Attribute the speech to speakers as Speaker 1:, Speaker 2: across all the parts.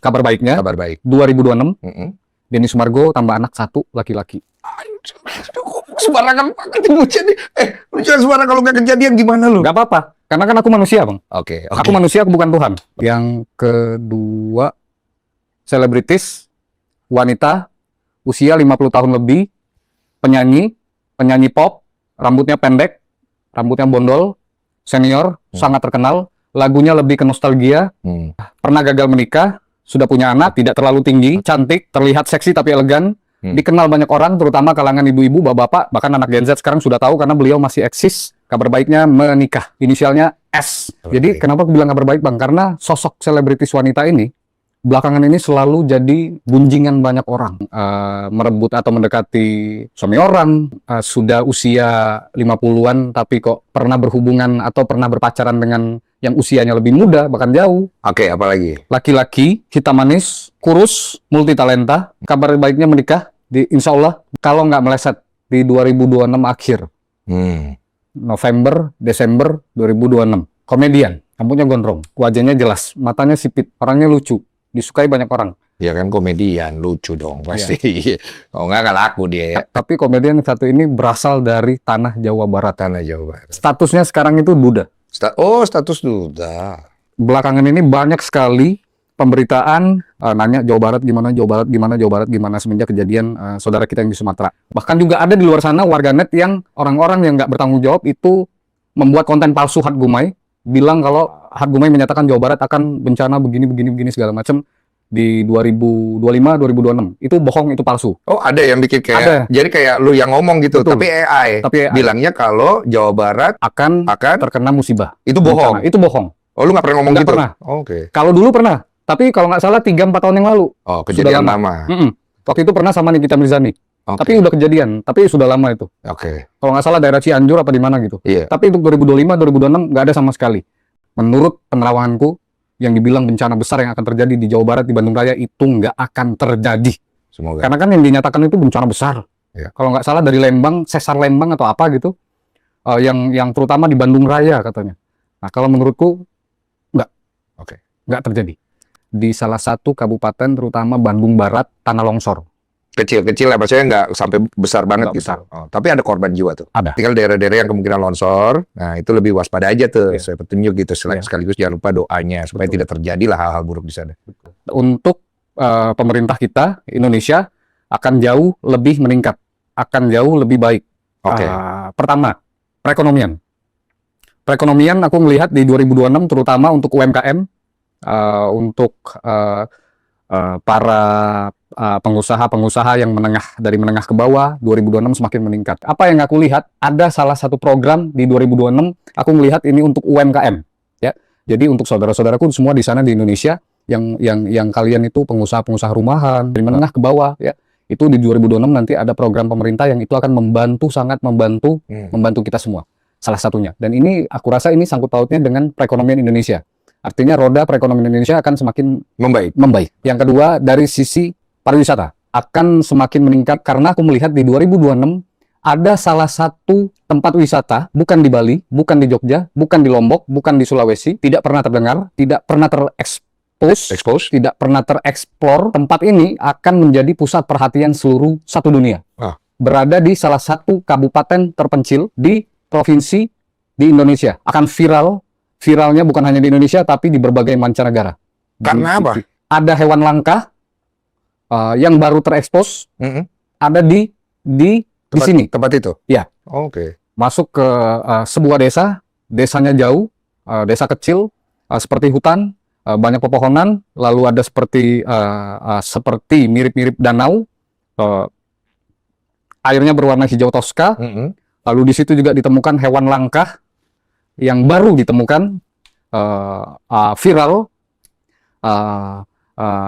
Speaker 1: Kabar baiknya,
Speaker 2: Kabar baik.
Speaker 1: 2026,
Speaker 2: Mm-mm.
Speaker 1: Denny Sumargo tambah anak 1 laki-laki.
Speaker 2: Sembarangan banget lu jadi. Lu jangan sembarangan kalau nggak kejadian gimana lu?
Speaker 1: Gak apa-apa, karena kan aku manusia, Bang.
Speaker 2: Oke.
Speaker 1: Aku manusia, aku bukan Tuhan. Yang kedua, selebritis, wanita, usia 50 tahun lebih, penyanyi pop, rambutnya pendek, rambutnya bondol, senior, sangat terkenal, lagunya lebih ke nostalgia, pernah gagal menikah, sudah punya anak, tidak terlalu tinggi, cantik, terlihat seksi tapi elegan, dikenal banyak orang, terutama kalangan ibu-ibu, bapak-bapak, bahkan anak Gen Z sekarang sudah tahu karena beliau masih eksis. Kabar baiknya menikah, inisialnya S. Jadi kenapa aku bilang kabar baik, Bang? Karena sosok selebritis wanita ini belakangan ini selalu jadi gunjingan banyak orang, merebut atau mendekati suami orang, sudah usia 50-an tapi kok pernah berhubungan atau pernah berpacaran dengan yang usianya lebih muda, bahkan jauh.
Speaker 2: Oke, apalagi?
Speaker 1: Laki-laki, hitam manis, kurus, multitalenta. Kabar baiknya menikah, insya Allah kalau nggak meleset di 2026 akhir. November, Desember 2026. Komedian, rambutnya gondrong, wajahnya jelas, matanya sipit, orangnya lucu, disukai banyak orang.
Speaker 2: Ya kan komedian, lucu dong pasti. Kalau nggak laku dia ya.
Speaker 1: Tapi komedian satu ini berasal dari tanah Jawa Barat.
Speaker 2: Tanah Jawa Barat.
Speaker 1: Statusnya sekarang itu duda.
Speaker 2: Status duda.
Speaker 1: Belakangan ini banyak sekali pemberitaan nanya Jawa Barat gimana, Jawa Barat gimana, Jawa Barat gimana semenjak kejadian saudara kita yang di Sumatera. Bahkan juga ada di luar sana warganet yang orang-orang yang nggak bertanggung jawab itu membuat konten palsu Hat Gumai, bilang kalau Hat Gumai menyatakan Jawa Barat akan bencana begini segala macam di 2025 2026. Itu bohong, itu palsu.
Speaker 2: Oh, ada yang bikin kayak
Speaker 1: ada.
Speaker 2: Jadi kayak lu yang ngomong gitu.
Speaker 1: Betul.
Speaker 2: Tapi AI bilangnya kalau Jawa Barat
Speaker 1: akan terkena musibah.
Speaker 2: Itu bohong.
Speaker 1: Bencana. Itu bohong.
Speaker 2: Oh, lu nggak pernah ngomong
Speaker 1: nggak
Speaker 2: gitu?
Speaker 1: Pernah.
Speaker 2: Oke.
Speaker 1: Kalau dulu pernah, tapi kalau nggak salah 3-4 tahun yang lalu.
Speaker 2: Oh, kejadian lama.
Speaker 1: Waktu itu pernah sama Nikita Mirzani. Tapi udah kejadian, tapi sudah lama itu. Kalau nggak salah daerah Cianjur apa di mana gitu. Tapi untuk 2025 2026 nggak ada sama sekali. Menurut penerawanganku, yang dibilang bencana besar yang akan terjadi di Jawa Barat, di Bandung Raya, itu nggak akan terjadi.
Speaker 2: Semoga.
Speaker 1: Karena kan yang dinyatakan itu bencana besar. Kalau nggak salah dari Lembang, sesar Lembang atau apa gitu, yang terutama di Bandung Raya katanya. Nah, kalau menurutku nggak terjadi. Di salah satu kabupaten, terutama Bandung Barat, tanah longsor.
Speaker 2: Kecil-kecil lah, maksudnya nggak sampai besar banget gitu.
Speaker 1: Besar.
Speaker 2: Oh, tapi ada korban jiwa tuh.
Speaker 1: Ada.
Speaker 2: Tinggal daerah-daerah yang kemungkinan longsor. Nah, itu lebih waspada aja tuh. Saya petunjuk gitu. Sekaligus jangan lupa doanya supaya tidak terjadilah hal-hal buruk di sana.
Speaker 1: Untuk pemerintah kita, Indonesia akan jauh lebih meningkat, akan jauh lebih baik. Pertama, perekonomian. Perekonomian aku melihat di 2026 terutama untuk UMKM, untuk para pengusaha-pengusaha yang dari menengah ke bawah, 2026 semakin meningkat. Apa yang aku lihat, ada salah satu program di 2026, aku melihat ini untuk UMKM. Ya, jadi untuk saudara-saudaraku semua di sana di Indonesia, yang kalian itu pengusaha-pengusaha rumahan, dari menengah ke bawah, ya, itu di 2026 nanti ada program pemerintah yang itu akan sangat membantu kita semua. Salah satunya. Dan ini, aku rasa ini sangkut pautnya dengan perekonomian Indonesia. Artinya roda perekonomian Indonesia akan semakin membaik. Yang kedua, dari sisi pariwisata akan semakin meningkat karena aku melihat di 2026 ada salah satu tempat wisata, bukan di Bali, bukan di Jogja, bukan di Lombok, bukan di Sulawesi, tidak pernah terdengar, tidak pernah terekspos, tidak pernah tereksplor. Tempat ini akan menjadi pusat perhatian seluruh satu dunia. Berada di salah satu kabupaten terpencil di provinsi di Indonesia. Akan viralnya bukan hanya di Indonesia, tapi di berbagai mancanegara.
Speaker 2: Karena apa?
Speaker 1: Ada hewan langka yang baru terekspos, ada di sini.
Speaker 2: Tempat itu?
Speaker 1: Ya. Masuk ke sebuah desanya jauh, desa kecil, seperti hutan, banyak pepohonan, lalu ada seperti mirip-mirip danau, airnya berwarna hijau toska, lalu di situ juga ditemukan hewan langka yang baru ditemukan, viral.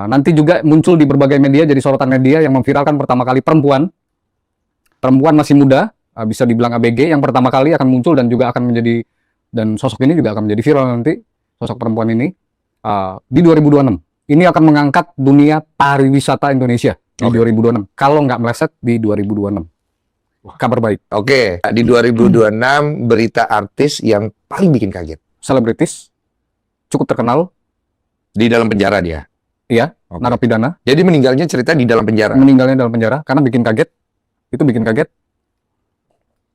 Speaker 1: Nanti juga muncul di berbagai media, jadi sorotan media yang memviralkan pertama kali perempuan masih muda, bisa dibilang ABG, yang pertama kali akan muncul dan juga akan menjadi, dan sosok ini juga akan menjadi viral nanti, sosok perempuan ini, di 2026. Ini akan mengangkat dunia pariwisata Indonesia di 2026, kalau nggak meleset di 2026. Kabar baik.
Speaker 2: Di 2026 berita artis yang paling bikin kaget.
Speaker 1: Selebritis, cukup terkenal.
Speaker 2: Di dalam penjara dia.
Speaker 1: Iya,
Speaker 2: Oke.
Speaker 1: narapidana.
Speaker 2: Jadi meninggalnya cerita di dalam penjara.
Speaker 1: Meninggalnya dalam penjara karena bikin kaget. Itu bikin kaget.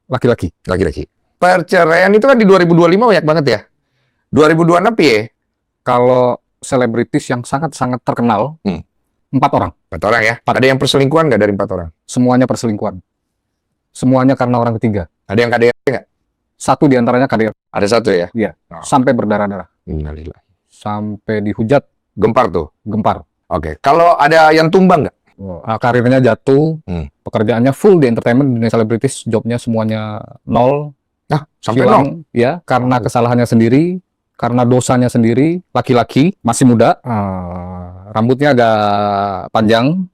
Speaker 1: Laki-laki.
Speaker 2: Laki-laki. Perceraian itu kan di 2025 banyak banget ya. 2026 ya?
Speaker 1: Kalau selebritis yang sangat-sangat terkenal, 4 orang.
Speaker 2: 4 orang ya. Ada yang perselingkuhan nggak dari 4 orang?
Speaker 1: Semuanya perselingkuhan. Semuanya karena orang ketiga.
Speaker 2: Ada yang KDRT nggak?
Speaker 1: Satu diantaranya KDR.
Speaker 2: Ada satu ya?
Speaker 1: Iya.
Speaker 2: Oh.
Speaker 1: Sampai berdarah-darah.
Speaker 2: Innalillahi.
Speaker 1: Sampai dihujat,
Speaker 2: Gempar tuh.
Speaker 1: gempar.
Speaker 2: Oke. Kalau ada yang tumbang nggak?
Speaker 1: Karirnya jatuh, pekerjaannya full di entertainment, dunia selebritis, jobnya semuanya nol,
Speaker 2: Nah, sampai
Speaker 1: hilang,
Speaker 2: nol.
Speaker 1: ya, karena kesalahannya sendiri, karena dosanya sendiri, laki-laki, masih muda, rambutnya agak panjang,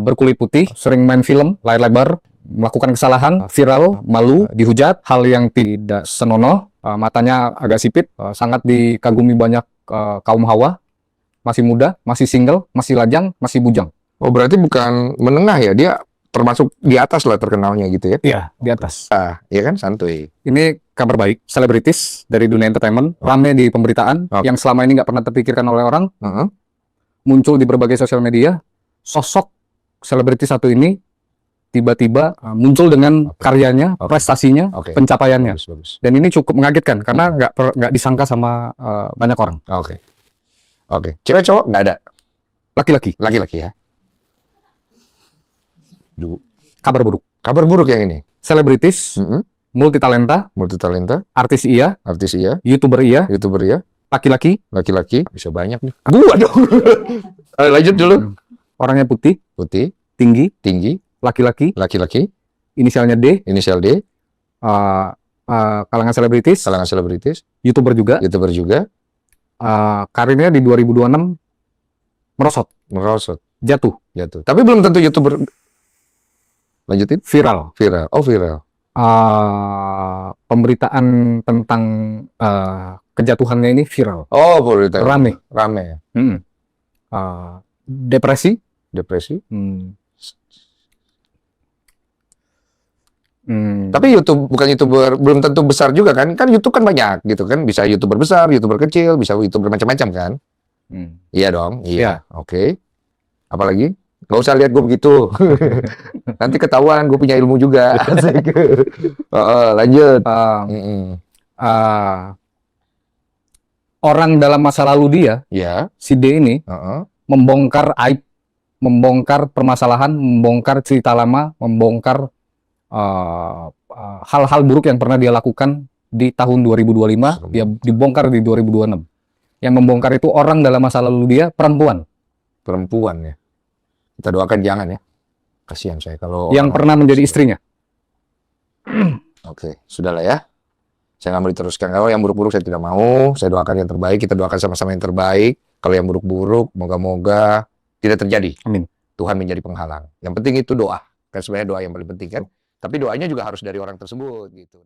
Speaker 1: berkulit putih, sering main film, layar lebar, melakukan kesalahan, viral, malu, dihujat, hal yang tidak senonoh, matanya agak sipit, sangat dikagumi banyak kaum hawa, masih muda, masih single, masih lajang, masih bujang.
Speaker 2: Oh, berarti bukan menengah ya? Dia termasuk di atas lah terkenalnya gitu ya?
Speaker 1: Iya, di atas.
Speaker 2: Iya kan? Santuy.
Speaker 1: Ini kabar baik, selebritis dari dunia entertainment, rame di pemberitaan, yang selama ini nggak pernah terpikirkan oleh orang, muncul di berbagai sosial media, sosok selebritis satu ini tiba-tiba muncul dengan karyanya, prestasinya, pencapaiannya.
Speaker 2: Bagus.
Speaker 1: Dan ini cukup mengagetkan, karena nggak disangka sama banyak orang.
Speaker 2: Oke. Cewek cowok nggak ada?
Speaker 1: Laki-laki.
Speaker 2: Laki-laki ya?
Speaker 1: Kabar buruk.
Speaker 2: Kabar buruk yang ini?
Speaker 1: Selebritis, multitalenta, artis iya, YouTuber iya, laki-laki,
Speaker 2: bisa banyak nih. Gua dong. Lanjut dulu.
Speaker 1: Orangnya putih, tinggi, laki-laki, inisialnya D,
Speaker 2: inisial D,
Speaker 1: kalangan selebritis, YouTuber juga, karirnya di 2026 merosot, jatuh,
Speaker 2: Tapi belum tentu YouTuber. Lanjutin.
Speaker 1: viral.
Speaker 2: Oh, viral.
Speaker 1: Pemberitaan tentang kejatuhannya ini viral,
Speaker 2: Oh, berita.
Speaker 1: rame.
Speaker 2: Rame.
Speaker 1: Depresi,
Speaker 2: Tapi YouTube bukan YouTuber belum tentu besar juga kan? Kan YouTube kan banyak gitu kan? Bisa YouTuber besar, YouTuber kecil, bisa YouTuber macam-macam kan? Iya dong. Iya. Oke. Apalagi? Nggak usah lihat gue begitu. Nanti ketahuan gue punya ilmu juga. Asik. Lanjut.
Speaker 1: Orang dalam masa lalu dia,
Speaker 2: Ya.
Speaker 1: si D ini, membongkar aib, membongkar permasalahan, membongkar cerita lama, membongkar hal-hal buruk yang pernah dia lakukan di tahun 2025, dia dibongkar di 2026. Yang membongkar itu orang dalam masa lalu dia, perempuan
Speaker 2: ya. Kita doakan jangan ya. Kasihan saya kalau
Speaker 1: yang pernah menjadi istrinya.
Speaker 2: Oke, sudahlah ya. Saya nggak mau diteruskan. Kalau yang buruk-buruk saya tidak mau. Saya doakan yang terbaik. Kita doakan sama-sama yang terbaik. Kalau yang buruk-buruk, moga-moga tidak terjadi.
Speaker 1: Amin.
Speaker 2: Tuhan menjadi penghalang. Yang penting itu doa. Kan sebenarnya doa yang paling penting kan. Tapi doanya juga harus dari orang tersebut gitu.